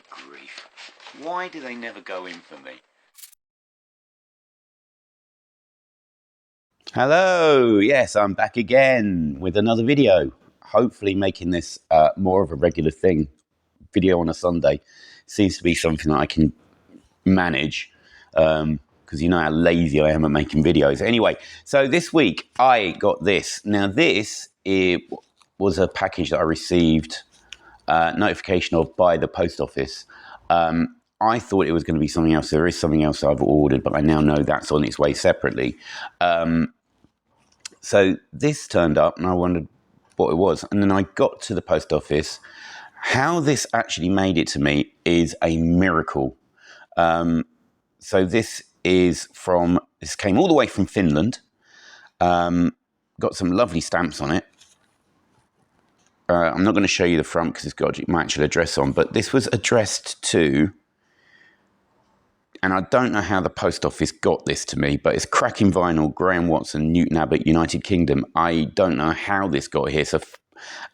Good grief. Why do they never go in for me? Hello, yes, I'm back again with another video. Hopefully making this more of a regular thing. Video on a Sunday seems to be something that I can manage because you know how lazy I am at making videos. Anyway, so this week I got this. Now this was a package that I received notification of by the post office. I thought it was going to be something else. There is something else I've ordered, but I now know that's on its way separately. So this turned up and I wondered what it was. And then I got to the post office. How this actually made it to me is a miracle. So this came all the way from Finland. Got some lovely stamps on it. I'm not going to show you the front because it's got my actual address on, but this was addressed to, and I don't know how the post office got this to me, but it's Cracking Vinyl, Graham Watson, Newton Abbot, United Kingdom. I don't know how this got here, so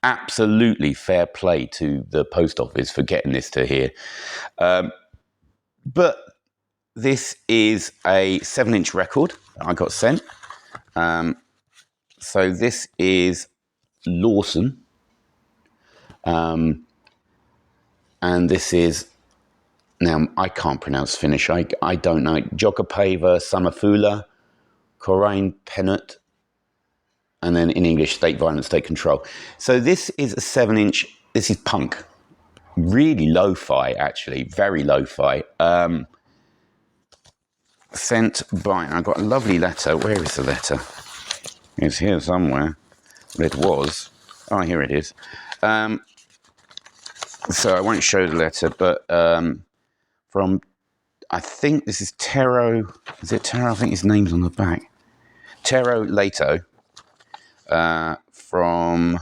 absolutely fair play to the post office for getting this to here. But this is a 7-inch record I got sent. So this is Lawson. And this is, now I can't pronounce Finnish, I don't know, Jokapaiva Samafula, Corain Pennant, and then in English, State Violence, State Control. So this is a 7-inch, this is punk, really lo-fi actually, very lo-fi. Sent by, I got a lovely letter, where is the letter? It's here somewhere, but it was, oh here it is. So I won't show the letter, but from, I think this is Tero, is it Tero? I think his name's on the back. Tero Leto from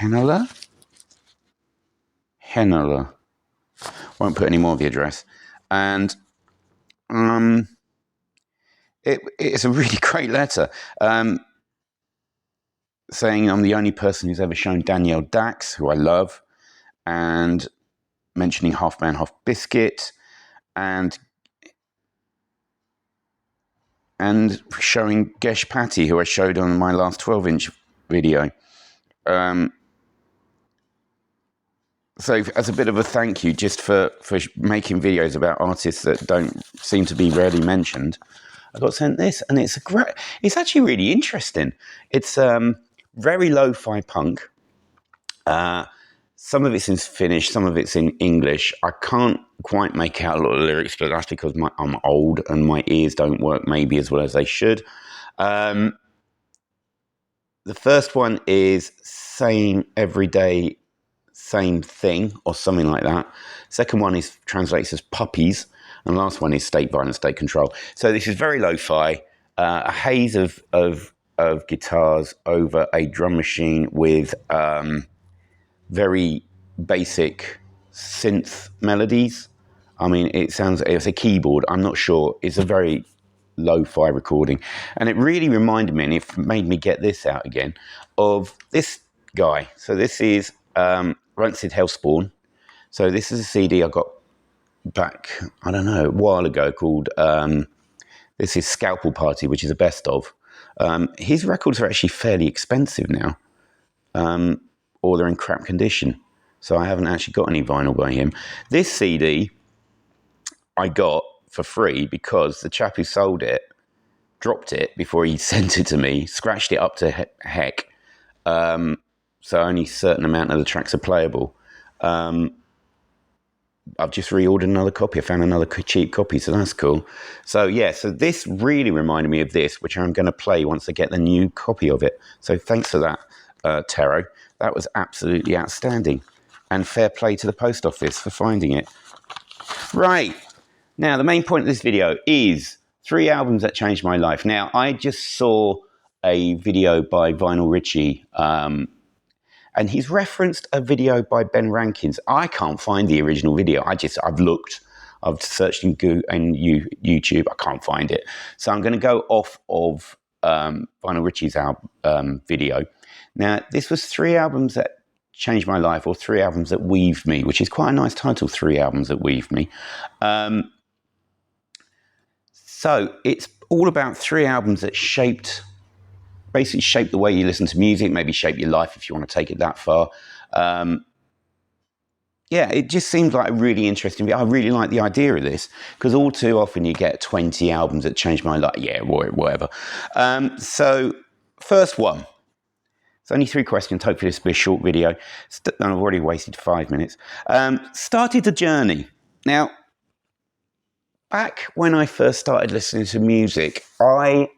Henela. Won't put any more of the address. And it's a really great letter. Saying I'm the only person who's ever shown Danielle Dax, who I love, and mentioning Half Man, Half Biscuit, and showing Gesh Patty, who I showed on my last 12-inch video. So as a bit of a thank you, just for making videos about artists that don't seem to be rarely mentioned, I got sent this, and it's actually really interesting. It's very lo-fi punk. Some of it's in Finnish, some of it's in English. I can't quite make out a lot of lyrics, but that's because I'm old and my ears don't work maybe as well as they should. The first one is saying every day, same thing, or something like that. Second one is translates as puppies, and the last one is State Violence, State Control. So this is very lo-fi, a haze of guitars over a drum machine with very basic synth melodies. I mean, it's a keyboard. I'm not sure. It's a very lo-fi recording. And it really reminded me, and it made me get this out again, of this guy. So this is Rancid Hellspawn. So this is a CD I got back, I don't know, a while ago called, this is Scalpel Party, which is a best of. His records are actually fairly expensive now, or they're in crap condition. So I haven't actually got any vinyl by him. This CD I got for free because the chap who sold it dropped it before he sent it to me, scratched it up to heck. So only a certain amount of the tracks are playable. I've just reordered another copy. I found another cheap copy, so that's cool. So yeah, so this really reminded me of this, which I'm going to play once I get the new copy of it. So thanks for that, Tero. That was absolutely outstanding. And fair play to the post office for finding it. Right, now the main point of this video is 3 albums that changed my life. Now, I just saw a video by Vinyl Richie, and he's referenced a video by Ben Rankins. I can't find the original video. I've looked, I've searched in Google and YouTube. I can't find it. So I'm going to go off of Vinyl Richie's video. Now, this was 3 albums that changed my life, or 3 albums that weaved me, which is quite a nice title, 3 albums that weaved me. So it's all about 3 albums that basically shaped the way you listen to music, maybe shape your life if you want to take it that far. Yeah, it just seems like a really interesting. I really like the idea of this, because all too often you get 20 albums that changed my life. Yeah, whatever. So first one. It's only 3 questions. Hopefully this will be a short video. And I've already wasted 5 minutes. Started the journey. Now, back when I first started listening to music, I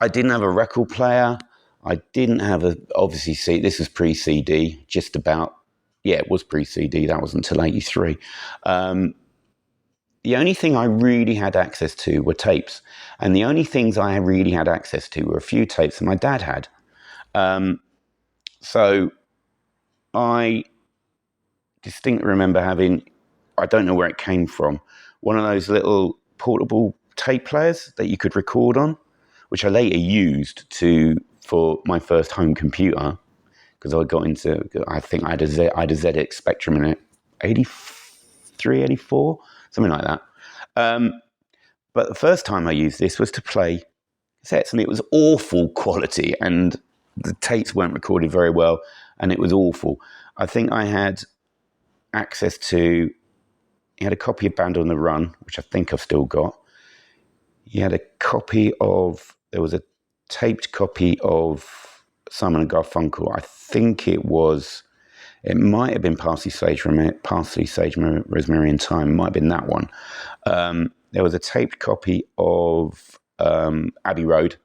didn't have a record player. I didn't have obviously, this was pre-CD, just about. Yeah, it was pre-CD. That wasn't until 83. The only thing I really had access to were tapes. And the only things I really had access to were a few tapes that my dad had. So I distinctly remember having, I don't know where it came from, one of those little portable tape players that you could record on, which I later used for my first home computer, because I think I had a ZX Spectrum in it, 83, 84, something like that. But the first time I used this was to play cassettes, and it was awful quality, and the tapes weren't recorded very well, and it was awful. I think I had access to, he had a copy of Band on the Run, which I think I've still got. He had a copy of, there was a taped copy of Simon and Garfunkel. I think it might have been Parsley, Sage, Rosemary and Thyme. It might have been that one. There was a taped copy of Abbey Road.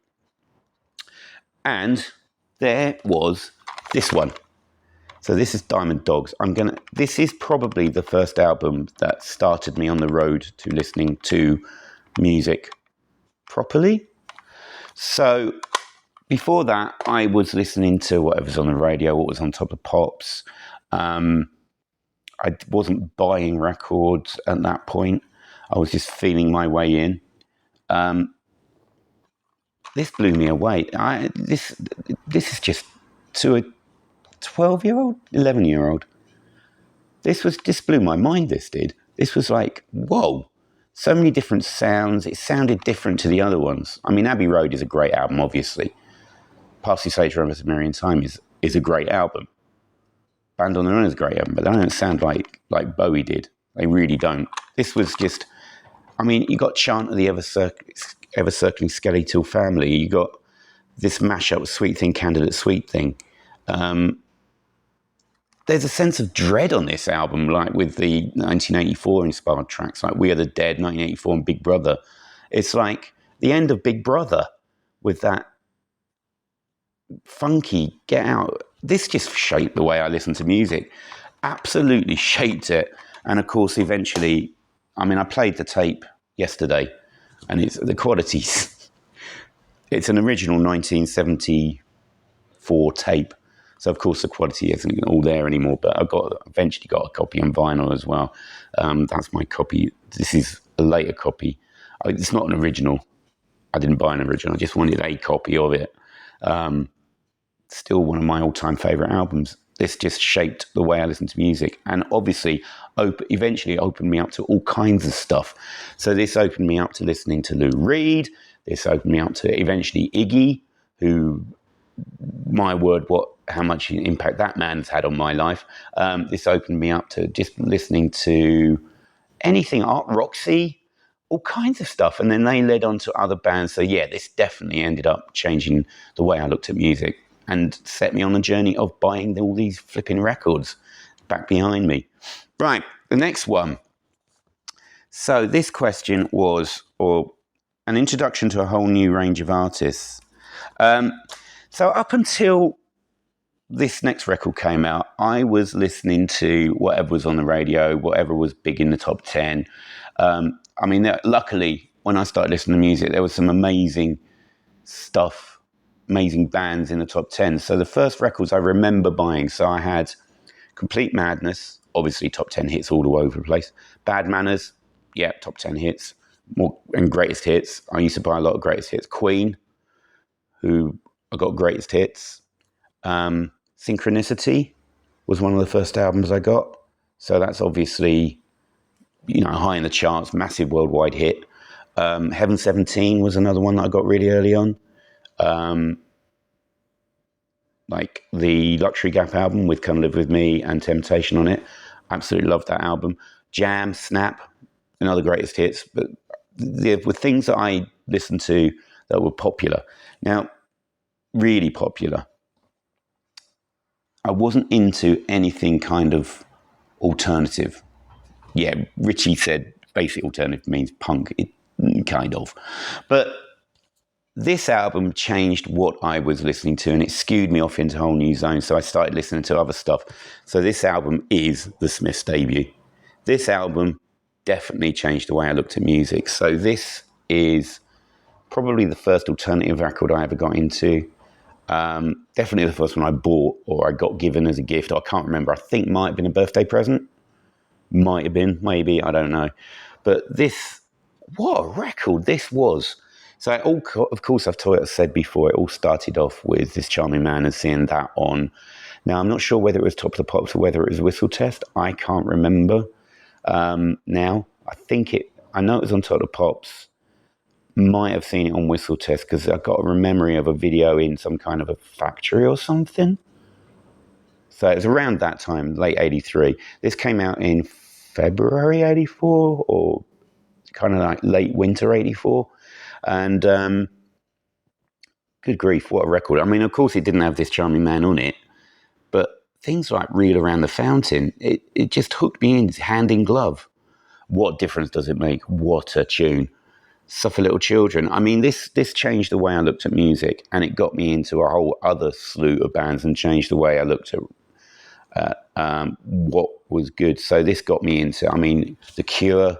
And there was this one. So this is Diamond Dogs. This is probably the first album that started me on the road to listening to music properly. So before that, I was listening to whatever's on the radio, what was on Top of Pops. I wasn't buying records at that point. I was just feeling my way in. This blew me away. This is just to a 12-year-old, 11-year-old. This blew my mind, this did. This was like, whoa. So many different sounds. It sounded different to the other ones. I mean, Abbey Road is a great album, obviously. Parsley, Sage, Rosemary and Thyme is a great album. Band on the Run is a great album, but they don't sound like Bowie did. They really don't. This was just, I mean, you got Chant of the Ever-Circling Skeletal Family. You got this mashup of Sweet Thing, Candidate Sweet Thing. There's a sense of dread on this album, like with the 1984 inspired tracks, like We Are the Dead, 1984, and Big Brother. It's like the end of Big Brother with that funky Get Out. This just shaped the way I listen to music. Absolutely shaped it. And of course, eventually, I mean, I played the tape yesterday, and the quality's, it's an original 1974 tape. So, of course, the quality isn't all there anymore, but I eventually got a copy on vinyl as well. That's my copy. This is a later copy. It's not an original. I didn't buy an original. I just wanted a copy of it. Still one of my all-time favourite albums. This just shaped the way I listen to music, and obviously eventually opened me up to all kinds of stuff. So this opened me up to listening to Lou Reed. This opened me up to eventually Iggy, who, my word, how much impact that man's had on my life. This opened me up to just listening to anything, Art Roxy, all kinds of stuff. And then they led on to other bands. So yeah, this definitely ended up changing the way I looked at music and set me on a journey of buying all these flipping records back behind me. Right, the next one. So this question was, an introduction to a whole new range of artists. So up until this next record came out, I was listening to whatever was on the radio, whatever was big in the top 10. I mean, luckily, when I started listening to music, there was some amazing stuff, amazing bands in the top 10. So the first records I remember buying, so I had Complete Madness, obviously top 10 hits all over the place. Bad Manners, yeah, top 10 hits. And Greatest Hits. I used to buy a lot of Greatest Hits. Queen, who I got Greatest Hits. Synchronicity was one of the first albums I got. So that's obviously, high in the charts, massive worldwide hit. Heaven 17 was another one that I got really early on. Like the Luxury Gap album with Come Live With Me and Temptation on it. Absolutely loved that album. Jam, Snap, another greatest hits. But there were things that I listened to that were popular. Now, really popular. I wasn't into anything kind of alternative. Yeah, Richie said basic alternative means punk, kind of. But this album changed what I was listening to, and it skewed me off into a whole new zone. So I started listening to other stuff. So this album is the Smiths' debut. This album definitely changed the way I looked at music. So this is probably the first alternative record I ever got into. Definitely the first one I bought or I got given as a gift. I can't remember. I think might have been a birthday present. Might have been, maybe, I don't know. But this, what a record this was. So of course, I've said before, it all started off with This Charming Man and seeing that on. Now, I'm not sure whether it was Top of the Pops or whether it was Whistle Test. I can't remember now. I know it was on Top of the Pops. Might have seen it on Whistle Test because I got a memory of a video in some kind of a factory or something. So it was around that time, late 83. This came out in February 84 or kind of like late winter 84. And good grief, what a record. I mean, of course, it didn't have This Charming Man on it, but things like Reel Around the Fountain, it just hooked me in hand in glove. What difference does it make? What a tune. Suffer Little Children. I mean, this changed the way I looked at music, and it got me into a whole other slew of bands and changed the way I looked at what was good. So this got me into, The Cure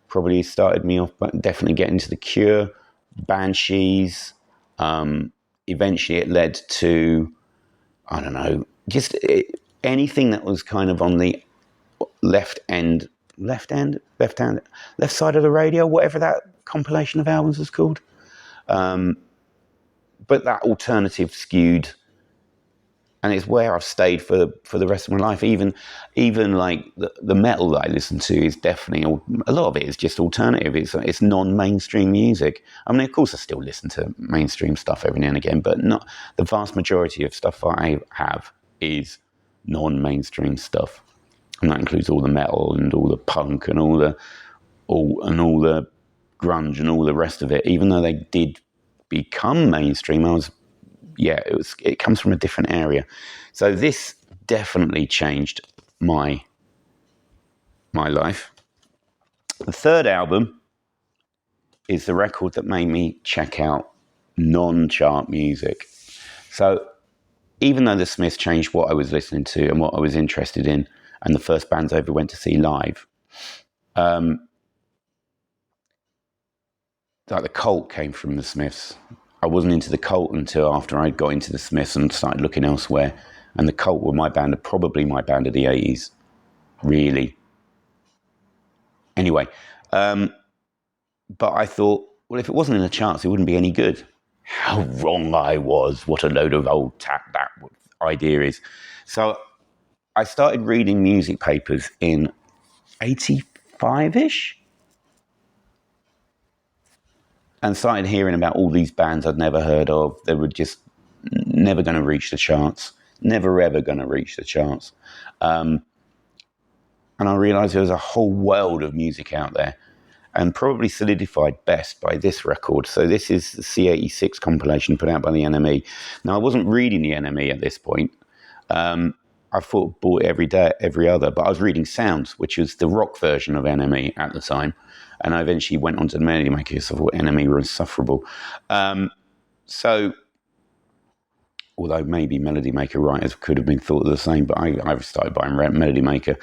probably started me off, but definitely getting into The Cure, Banshees. Eventually it led to, I don't know, just anything that was kind of on the left side of the radio, whatever that compilation of albums was called. But that alternative skewed, and it's where I've stayed for the rest of my life. Even like the metal that I listen to is definitely, a lot of it is just alternative. It's non-mainstream music. I mean, of course, I still listen to mainstream stuff every now and again, but not the vast majority of stuff I have is non-mainstream stuff, and that includes all the metal and all the punk and all the grunge and all the rest of it. Even though they did become mainstream, it comes from a different area. So this definitely changed my life. The third album is the record that made me check out non-chart music. So even though the Smiths changed what I was listening to and what I was interested in, and the first bands I ever went to see live, like the Cult came from the Smiths. I wasn't into the Cult until after I got into the Smiths and started looking elsewhere. And the Cult were probably my band of the 80s, really. Anyway, but I thought, well, if it wasn't in the charts, it wouldn't be any good. How wrong I was. What a load of old tap that idea is. So I started reading music papers in 85-ish. And started hearing about all these bands I'd never heard of. They were just never going to reach the charts. Never, ever going to reach the charts. And I realised there was a whole world of music out there, and probably solidified best by this record. So this is the C86 compilation put out by the NME. Now, I wasn't reading the NME at this point. I bought it every other, but I was reading Sounds, which was the rock version of NME at the time. And I eventually went on to the Melody Maker because I thought NME were insufferable. So, although maybe Melody Maker writers could have been thought of the same, but I started buying Melody Maker.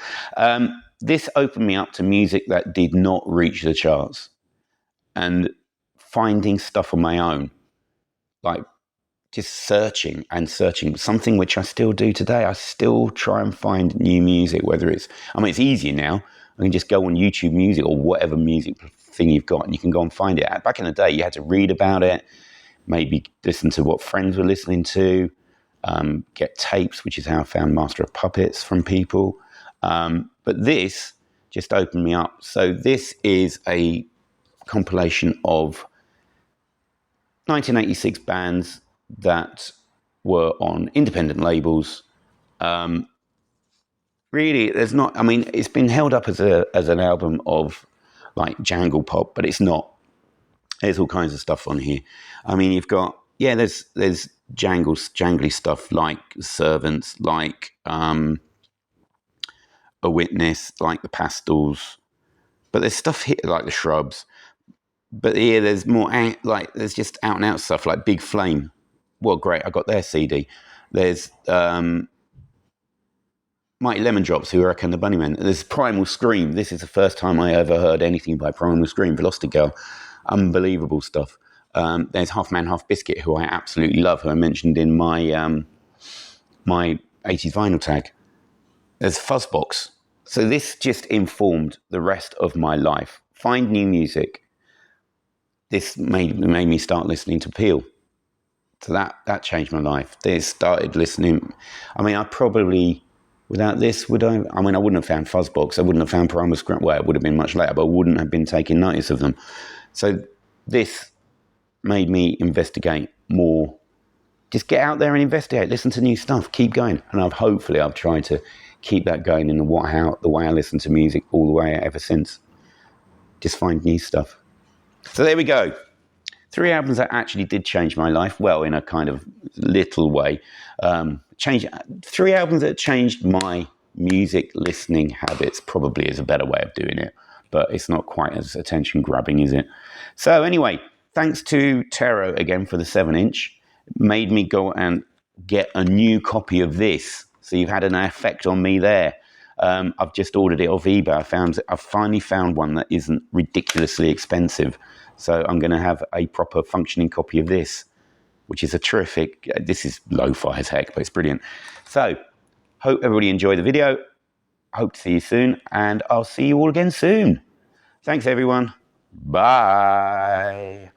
This opened me up to music that did not reach the charts and finding stuff on my own, like just searching, something which I still do today. I still try and find new music, it's easier now. I can just go on YouTube Music or whatever music thing you've got, and you can go and find it. Back in the day, you had to read about it, maybe listen to what friends were listening to, get tapes, which is how I found Master of Puppets from people. But this just opened me up. So this is a compilation of 1986 bands that were on independent labels. Really, there's not. I mean, it's been held up as an album of like jangle pop, but it's not. There's all kinds of stuff on here. I mean, you've got there's jangly stuff like Servants, like A Witness, like the Pastels, but there's stuff here like the Shrubs. But here there's more like there's just out and out stuff like Big Flame. Well, great, I got their CD. There's Mighty Lemon Drops, who reckon the Bunnymen. There's Primal Scream. This is the first time I ever heard anything by Primal Scream. Velocity Girl, unbelievable stuff. There's Half Man, Half Biscuit, who I absolutely love, who I mentioned in my my 80s vinyl tag. There's Fuzzbox. So this just informed the rest of my life. Find new music. This made me start listening to Peel. So that changed my life. They started listening. I mean, I probably, without this, would I? I mean, I wouldn't have found Fuzzbox. I wouldn't have found Primal Scream. Well, it would have been much later, but I wouldn't have been taking notice of them. So this made me investigate more. Just get out there and investigate. Listen to new stuff. Keep going. And hopefully I've tried to keep that going in the way I listen to music all the way ever since. Just find new stuff. So there we go. 3 albums that actually did change my life. Well, in a kind of little way. 3 albums that changed my music listening habits probably is a better way of doing it. But it's not quite as attention grabbing, is it? So anyway, thanks to Tero again for the 7-inch. Made me go and get a new copy of this. So you've had an effect on me there. I've just ordered it off eBay. I've finally found one that isn't ridiculously expensive. So I'm going to have a proper functioning copy of this, which is a terrific, this is lo-fi as heck, but it's brilliant. So hope everybody enjoyed the video. Hope to see you soon, and I'll see you all again soon. Thanks, everyone. Bye.